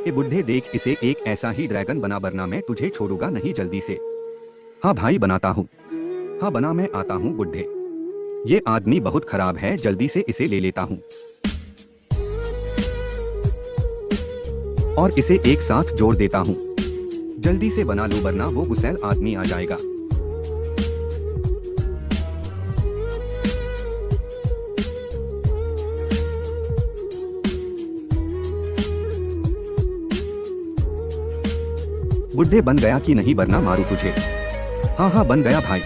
ए बुड्ढे देख इसे, एक ऐसा ही ड्रैगन बना वरना मैं तुझे छोड़ूंगा नहीं जल्दी से। हाँ भाई बनाता हूँ। हाँ बना, मैं आता हूँ बुड्ढे। ये आदमी बहुत खराब है, जल्दी से इसे ले लेता हूँ और इसे एक साथ जोड़ देता हूँ। जल्दी से बना लूं वरना वो गुस्सैल आदमी आ जाएगा। बुड्ढे बन गया कि नहीं, वरना मारू तुझे। हाँ हाँ बन गया भाई।